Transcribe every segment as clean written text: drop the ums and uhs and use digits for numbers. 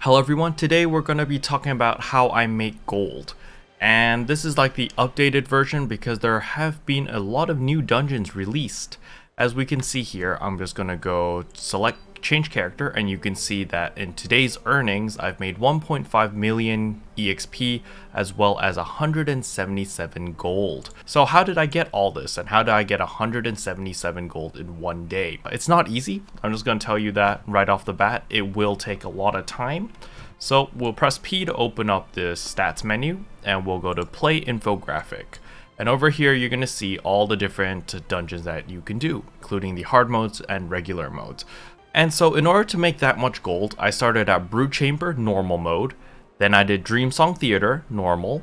Hello everyone, today we're going to be talking about how I make gold. And this is like the updated version because there have been a lot of new dungeons released. As we can see here, I'm just going to go select change character, and you can see that in today's earnings I've made 1.5 million EXP as well as 177 gold. So how did I get all this, and how did I get 177 gold in one day? It's not easy. I'm just going to tell you that right off the bat. It will take a lot of time. So we'll press P to open up the stats menu, and we'll go to play infographic. And over here, you're going to see all the different dungeons that you can do, including the hard modes and regular modes. And so in order to make that much gold, I started at Brood Chamber, normal mode. Then I did Dreamsong Theater, normal.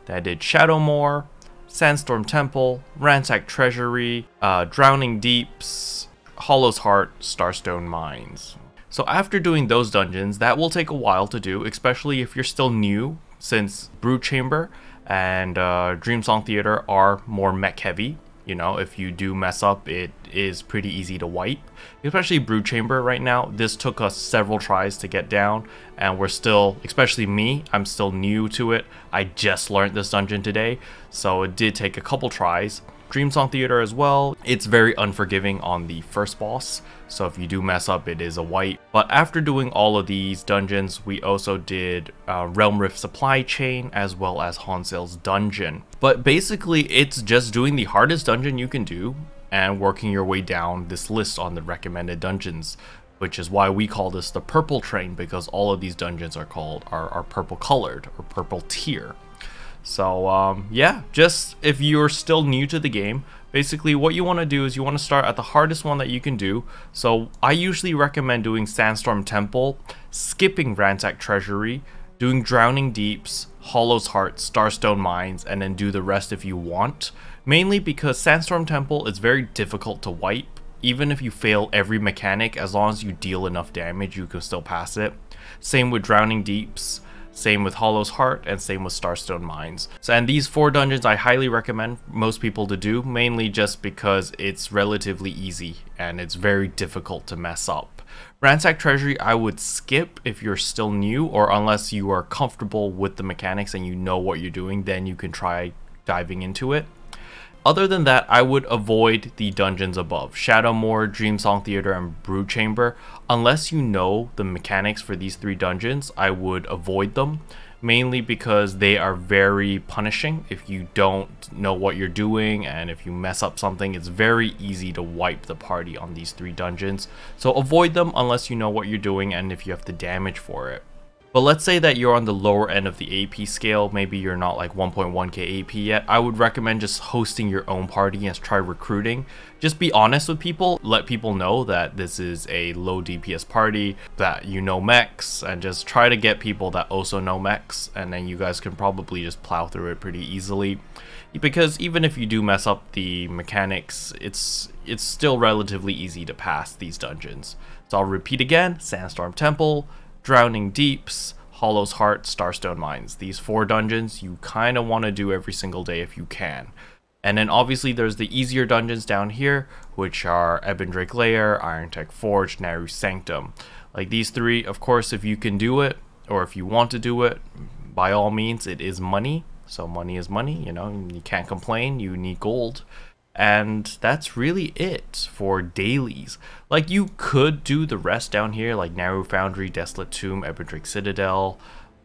Then I did Shadowmoor, Sandstorm Temple, Ransack Treasury, Drowning Deeps, Hollow's Heart, Starstone Mines. So after doing those dungeons, that will take a while to do, especially if you're still new, since Brood Chamber and Dreamsong Theater are more mech heavy. You know, if you do mess up, it is pretty easy to wipe. Especially Brood Chamber right now, this took us several tries to get down, and we're still, especially me, I'm still new to it. I just learned this dungeon today, so it did take a couple tries. Dreamsong Theater as well, it's very unforgiving on the first boss, so if you do mess up, it is a wipe. But after doing all of these dungeons, we also did Realm Rift Supply Chain as well as Hansale's Dungeon. But basically, it's just doing the hardest dungeon you can do and working your way down this list on the recommended dungeons, which is why we call this the purple train, because all of these dungeons are called are purple colored or purple tier. So yeah, just if you're still new to the game, basically what you want to do is you want to start at the hardest one that you can do. So I usually recommend doing Sandstorm Temple, skipping Ransack Treasury, doing Drowning Deeps, Hollow's Heart, Starstone Mines, and then do the rest if you want. Mainly because Sandstorm Temple is very difficult to wipe. Even if you fail every mechanic, as long as you deal enough damage, you can still pass it. Same with Drowning Deeps. Same with Hollow's Heart, and same with Starstone Mines. So, and these 4 dungeons I highly recommend most people to do, mainly just because it's relatively easy and it's very difficult to mess up. Ransack Treasury I would skip if you're still new, or unless you are comfortable with the mechanics and you know what you're doing, then you can try diving into it. Other than that, I would avoid the dungeons above, Shadowmoor, Dreamsong Theater, and Brood Chamber. Unless you know the mechanics for these 3 dungeons, I would avoid them, mainly because they are very punishing. If you don't know what you're doing and if you mess up something, it's very easy to wipe the party on these 3 dungeons. So avoid them unless you know what you're doing and if you have the damage for it. But let's say that you're on the lower end of the AP scale, maybe you're not like 1.1k AP yet. I would recommend just hosting your own party and try recruiting. Just be honest with people, let people know that this is a low DPS party, that you know mechs, and just try to get people that also know mechs, and then you guys can probably just plow through it pretty easily. Because even if you do mess up the mechanics, it's still relatively easy to pass these dungeons. So I'll repeat again, Sandstorm Temple, Drowning Deeps, Hollow's Heart, Starstone Mines. These 4 dungeons you kind of want to do every single day if you can. And then obviously there's the easier dungeons down here, which are Ebon Drake Lair, Iron Tech Forge, Naru Sanctum. Like these 3, of course, if you can do it, or if you want to do it, by all means, it is money. So money is money, you know, you can't complain, you need gold. And that's really it for dailies. Like, you could do the rest down here, like Naru Foundry, Desolate Tomb, Ebon Drake Citadel,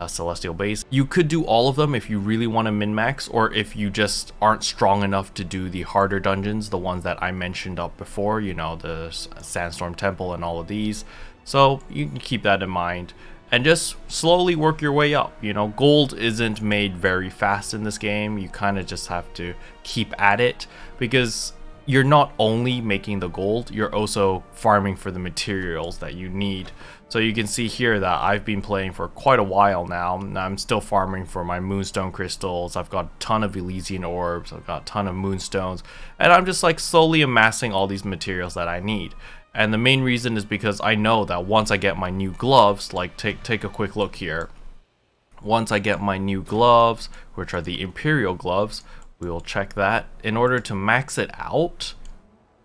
Celestial Base. You could do all of them if you really want to min-max, or if you just aren't strong enough to do the harder dungeons, the ones that I mentioned up before, you know, the Sandstorm Temple and all of these. So you can keep that in mind. And just slowly work your way up. You know, gold isn't made very fast in this game. You kind of just have to keep at it, because you're not only making the gold, you're also farming for the materials that you need. So you can see here that I've been playing for quite a while now, and I'm still farming for my moonstone crystals. I've got a ton of Elysian orbs, I've got a ton of moonstones, and I'm just like slowly amassing all these materials that I need. And the main reason is because I know that once I get my new gloves, like take a quick look here. Once I get my new gloves, which are the Imperial gloves, we will check that. In order to max it out,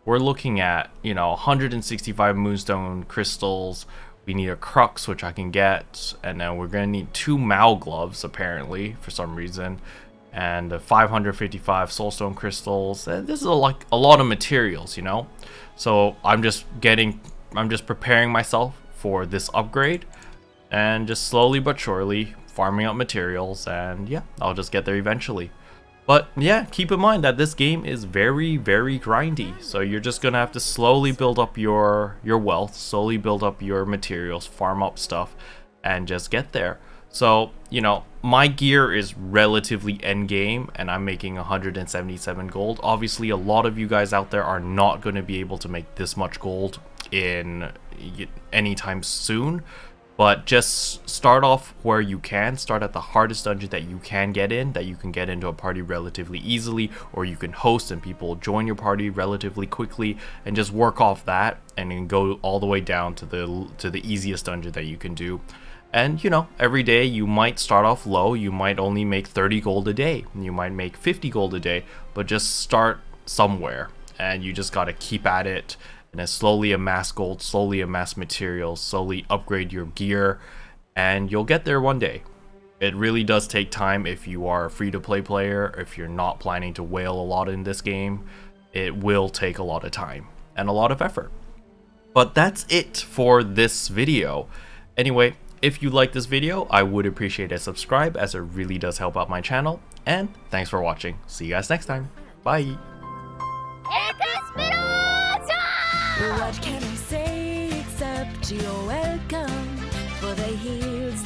we're looking at, you know, 165 moonstone crystals. We need a crux, which I can get, and then we're gonna need 2 Mao gloves apparently for some reason, and 555 soulstone crystals. And this is like a lot of materials, you know. So I'm just preparing myself for this upgrade, and just slowly but surely farming up materials, and yeah, I'll just get there eventually. But yeah, keep in mind that this game is very, very grindy. So you're just gonna have to slowly build up your wealth, slowly build up your materials, farm up stuff, and just get there. So, you know, my gear is relatively end game, and I'm making 177 gold. Obviously, a lot of you guys out there are not going to be able to make this much gold in anytime soon. But just start off where you can. Start at the hardest dungeon that you can get in, that you can get into a party relatively easily, or you can host and people join your party relatively quickly, and just work off that and then go all the way down to the easiest dungeon that you can do. And you know, every day you might start off low. You might only make 30 gold a day, you might make 50 gold a day, but just start somewhere, and you just got to keep at it. And then slowly amass gold, slowly amass materials, slowly upgrade your gear, and you'll get there one day. It really does take time if you are a free-to-play player. If you're not planning to whale a lot in this game, it will take a lot of time and a lot of effort. But that's it for this video. Anyway, if you like this video, I would appreciate a subscribe, as it really does help out my channel. And thanks for watching. See you guys next time. Bye! What can I say except you're welcome? For the hills